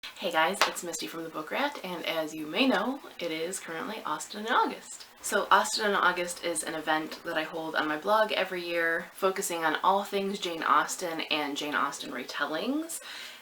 Hey guys, it's Misty from the Book Rat, and as you may know, it is currently Austen in August. So Austen in August is an event that I hold on my blog every year, focusing on all things Jane Austen and Jane Austen retellings.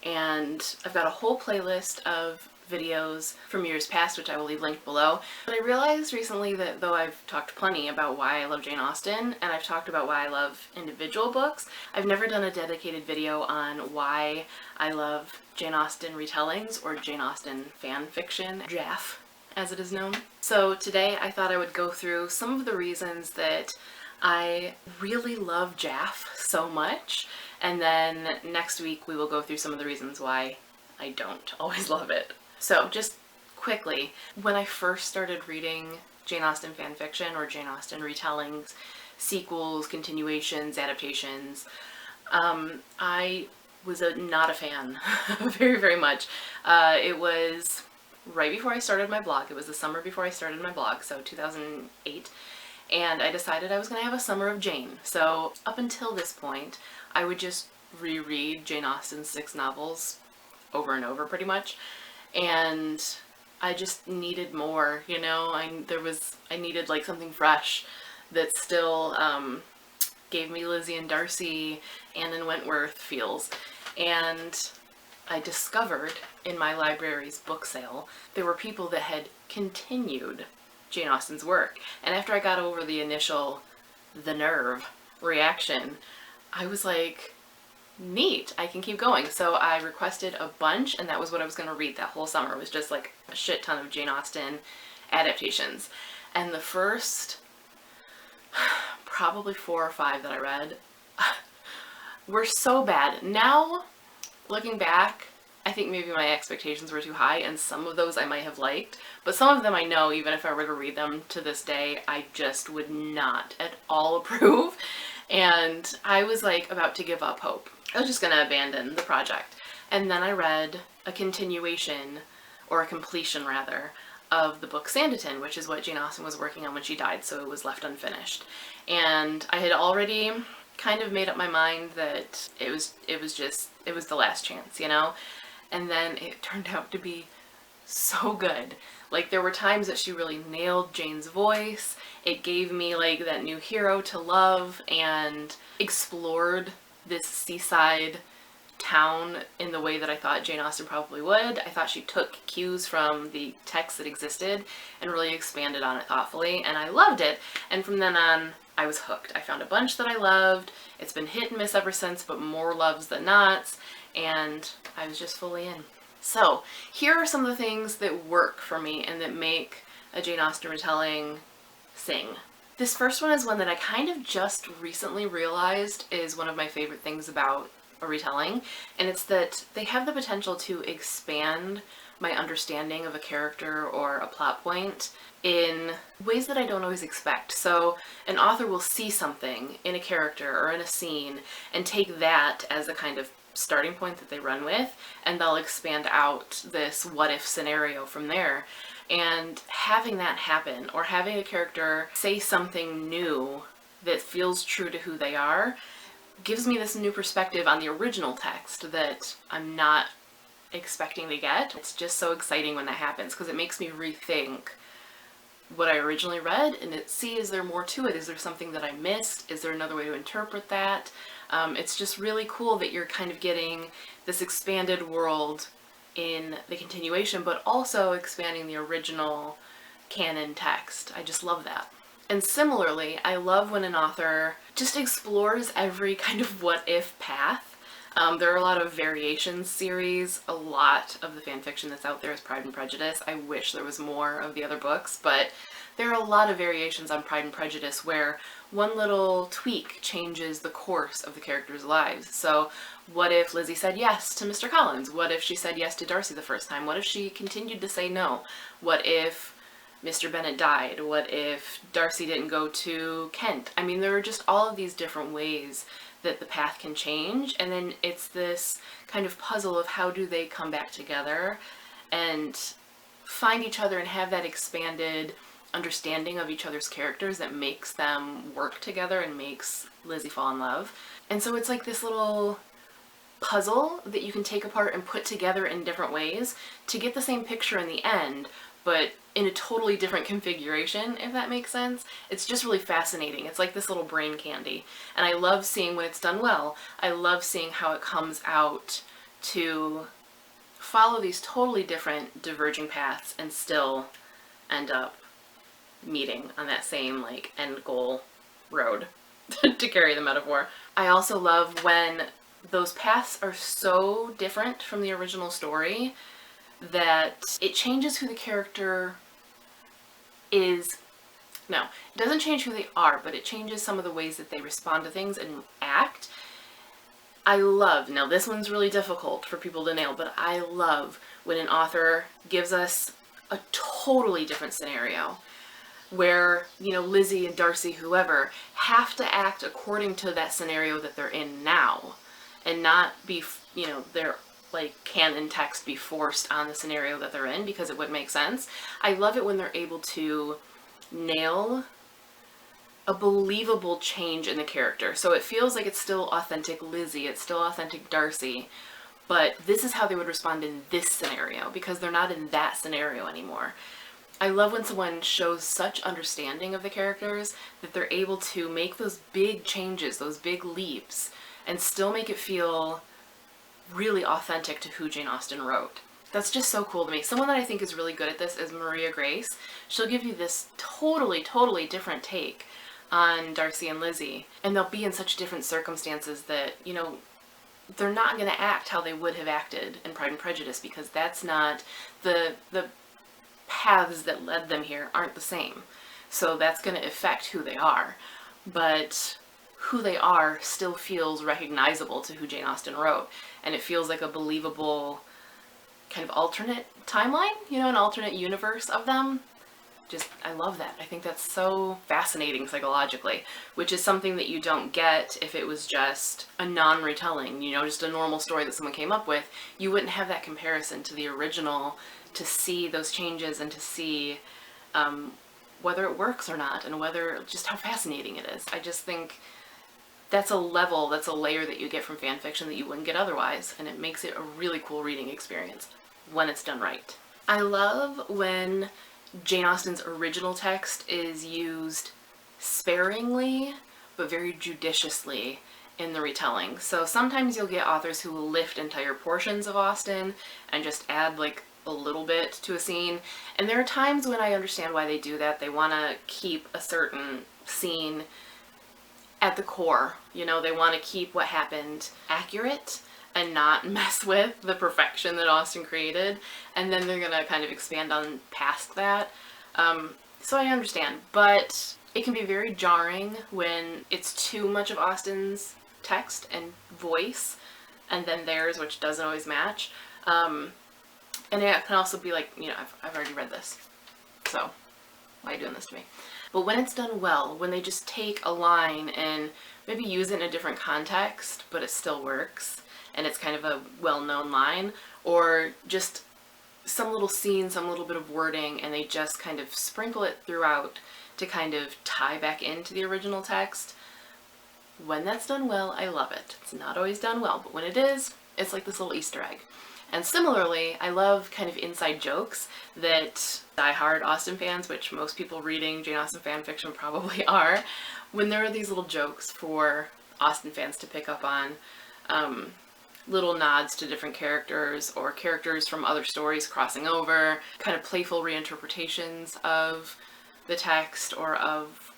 And I've got a whole playlist of videos from years past, which I will leave linked below. But I realized recently that though I've talked plenty about why I love Jane Austen, and I've talked about why I love individual books, I've never done a dedicated video on why I love Jane Austen retellings, or Jane Austen fan fiction, JAFF as it is known. So today I thought I would go through some of the reasons that I really love JAFF so much, and then next week we will go through some of the reasons why I don't always love it. So just quickly, when I first started reading Jane Austen fan fiction or Jane Austen retellings, sequels, continuations, adaptations, I was not a fan very, very much. It was right before I started my blog. It was the summer before I started my blog, so 2008. And I decided I was going to have a summer of Jane. So up until this point, I would just reread Jane Austen's 6 novels over and over pretty much. And I just needed more, you know? I needed like something fresh that still gave me Lizzie and Darcy, Anne and Wentworth feels. And I discovered in my library's book sale there were people that had continued Jane Austen's work. And after I got over the initial, the nerve reaction, I was like, neat, I can keep going. So I requested a bunch, and that was what I was going to read that whole summer. It was just like a shit ton of Jane Austen adaptations. And the first probably 4 or 5 that I read were so bad. Now, looking back, I think maybe my expectations were too high, and some of those I might have liked, but some of them I know, even if I were to read them to this day, I just would not at all approve. And I was like about to give up hope. I was just gonna abandon the project. And then I read a continuation, or a completion rather, of the book Sanditon, which is what Jane Austen was working on when she died, so it was left unfinished. And I had already kind of made up my mind that it was the last chance, you know? And then it turned out to be so good. Like, there were times that she really nailed Jane's voice. It gave me like that new hero to love, and explored this seaside town in the way that I thought Jane Austen probably would. I thought she took cues from the text that existed and really expanded on it thoughtfully, and I loved it. And from then on, I was hooked. I found a bunch that I loved. It's been hit and miss ever since, but more loves than nots, and I was just fully in. So here are some of the things that work for me and that make a Jane Austen retelling sing. This first one is one that I kind of just recently realized is one of my favorite things about a retelling, and it's that they have the potential to expand my understanding of a character or a plot point in ways that I don't always expect. So an author will see something in a character or in a scene and take that as a kind of starting point that they run with, and they'll expand out this what if scenario from there. And having that happen, or having a character say something new that feels true to who they are, gives me this new perspective on the original text that I'm not expecting to get. It's just so exciting when that happens, because it makes me rethink what I originally read and see, is there more to it? Is there something that I missed? Is there another way to interpret that? It's just really cool that you're kind of getting this expanded world in the continuation, but also expanding the original canon text. I just love that. And similarly, I love when an author just explores every kind of what if path. There are a lot of variations series. A lot of the fan fiction that's out there is Pride and Prejudice. I wish there was more of the other books, but there are a lot of variations on Pride and Prejudice where one little tweak changes the course of the characters' lives. So what if Lizzie said yes to Mr. Collins? What if she said yes to Darcy the first time? What if she continued to say no? What if Mr. Bennet died? What if Darcy didn't go to Kent? I mean, there are just all of these different ways that the path can change, and then it's this kind of puzzle of how do they come back together and find each other and have that expanded understanding of each other's characters that makes them work together and makes Lizzie fall in love. And so it's like this little puzzle that you can take apart and put together in different ways to get the same picture in the end, but in a totally different configuration, if that makes sense. It's just really fascinating. It's like this little brain candy. And I love seeing when it's done well. I love seeing how it comes out to follow these totally different diverging paths and still end up meeting on that same like end goal road to carry the metaphor. I also love when those paths are so different from the original story that it changes who the character is. No, it doesn't change who they are, but it changes some of the ways that they respond to things and act. I love, now this one's really difficult for people to nail, but I love when an author gives us a totally different scenario where, you know, Lizzie and Darcy, whoever, have to act according to that scenario that they're in now and not be, you know, their like canon text be forced on the scenario that they're in, because it wouldn't make sense. I love it when they're able to nail a believable change in the character. So it feels like it's still authentic Lizzie, it's still authentic Darcy, but this is how they would respond in this scenario because they're not in that scenario anymore. I love when someone shows such understanding of the characters that they're able to make those big changes, those big leaps, and still make it feel really authentic to who Jane Austen wrote. That's just so cool to me. Someone that I think is really good at this is Maria Grace. She'll give you this totally different take on Darcy and Lizzie, and they'll be in such different circumstances that, you know, they're not going to act how they would have acted in Pride and Prejudice because that's not the paths that led them here aren't the same. So that's going to affect who they are. But who they are still feels recognizable to who Jane Austen wrote, and it feels like a believable kind of alternate timeline, you know, an alternate universe of them. Just, I love that. I think that's so fascinating psychologically, which is something that you don't get if it was just a non-retelling, you know, just a normal story that someone came up with. You wouldn't have that comparison to the original to see those changes and to see whether it works or not, and whether, just how fascinating it is. I just think that's a level, that's a layer that you get from fan fiction that you wouldn't get otherwise, and it makes it a really cool reading experience when it's done right. I love when Jane Austen's original text is used sparingly but very judiciously in the retelling. So sometimes you'll get authors who will lift entire portions of Austen and just add like a little bit to a scene, and there are times when I understand why they do that. They want to keep a certain scene at the core, you know, they want to keep what happened accurate and not mess with the perfection that Austen created, and then they're gonna kind of expand on past that. So I understand, but it can be very jarring when it's too much of Austen's text and voice and then theirs, which doesn't always match. And it can also be like, you know, I've already read this, so why are you doing this to me? But when it's done well, when they just take a line and maybe use it in a different context, but it still works, and it's kind of a well-known line, or just some little scene, some little bit of wording, and they just kind of sprinkle it throughout to kind of tie back into the original text. When that's done well, I love it. It's not always done well, but when it is, it's like this little Easter egg. And similarly, I love kind of inside jokes that die-hard Austen fans, which most people reading Jane Austen fan fiction probably are, when there are these little jokes for Austen fans to pick up on, little nods to different characters or characters from other stories crossing over, kind of playful reinterpretations of the text or of,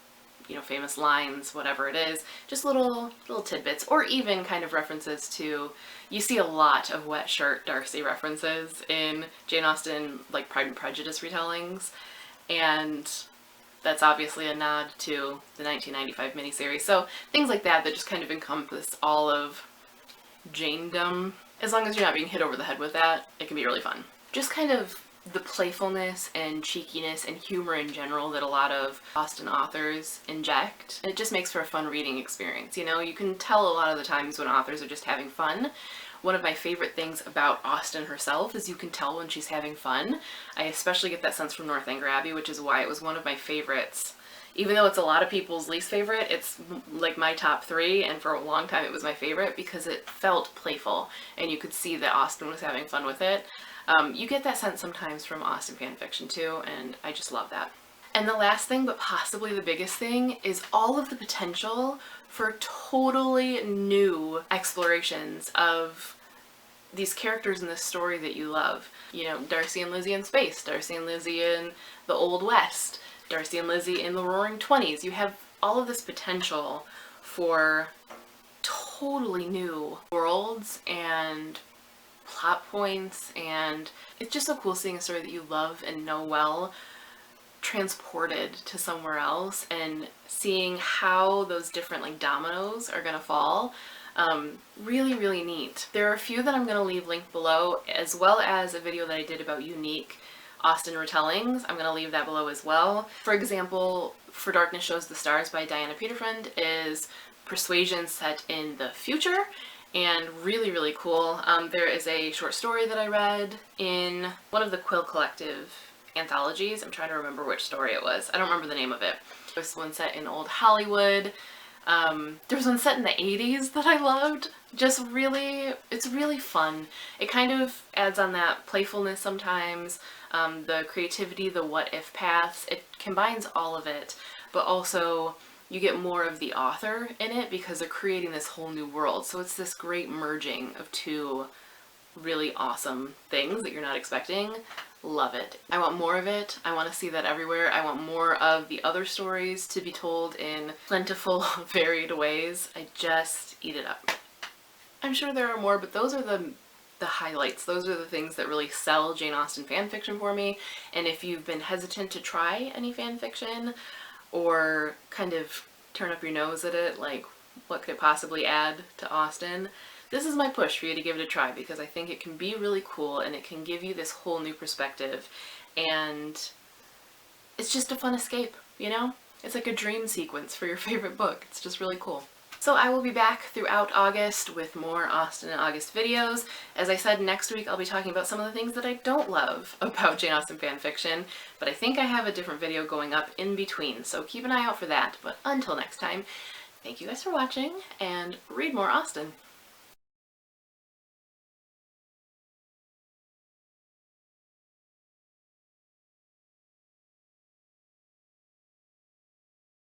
you know, famous lines, whatever it is, just little tidbits, or even kind of references to, you see a lot of wet shirt Darcy references in Jane Austen, like Pride and Prejudice retellings, and that's obviously a nod to the 1995 miniseries. So things like that that just kind of encompass all of Janedom. As long as you're not being hit over the head with that, it can be really fun. Just kind of the playfulness and cheekiness and humor in general that a lot of Austen authors inject. It just makes for a fun reading experience. You know, you can tell a lot of the times when authors are just having fun. One of my favorite things about Austen herself is you can tell when she's having fun. I especially get that sense from Northanger Abbey, which is why it was one of my favorites Even though it's a lot of people's least favorite, it's like my top 3, and for a long time it was my favorite because it felt playful and you could see that Austen was having fun with it. You get that sense sometimes from Austen fanfiction too, and I just love that. And the last thing, but possibly the biggest thing, is all of the potential for totally new explorations of these characters in this story that you love. You know, Darcy and Lizzie in space, Darcy and Lizzie in the Old West, Darcy and Lizzie in the Roaring Twenties. You have all of this potential for totally new worlds and plot points, and it's just so cool seeing a story that you love and know well transported to somewhere else and seeing how those different like dominoes are gonna fall. Really, really neat. There are a few that I'm gonna leave linked below, as well as a video that I did about unique Austen retellings. I'm gonna leave that below as well. For example, For Darkness Shows the Stars by Diana Peterfriend is persuasion set in the future, and really, really cool. There is a short story that I read in one of the Quill Collective anthologies. I'm trying to remember which story it was. I don't remember the name of it. There's one set in old Hollywood. There was one set in the 80s that I loved. Just really, it's really fun. It kind of adds on that playfulness sometimes, the creativity, the what if paths. It combines all of it, but also you get more of the author in it because they're creating this whole new world. So it's this great merging of two really awesome things that you're not expecting. Love it. I want more of it. I want to see that everywhere. I want more of the other stories to be told in plentiful, varied ways. I just eat it up. I'm sure there are more, but those are the highlights. Those are the things that really sell Jane Austen fanfiction for me. And if you've been hesitant to try any fanfiction or kind of turn up your nose at it, like what could it possibly add to Austen, this is my push for you to give it a try, because I think it can be really cool and it can give you this whole new perspective, and it's just a fun escape, you know? It's like a dream sequence for your favorite book. It's just really cool. So I will be back throughout August with more Austen in August videos. As I said, next week I'll be talking about some of the things that I don't love about Jane Austen fanfiction, but I think I have a different video going up in between, so keep an eye out for that. But until next time, thank you guys for watching, and read more Austen.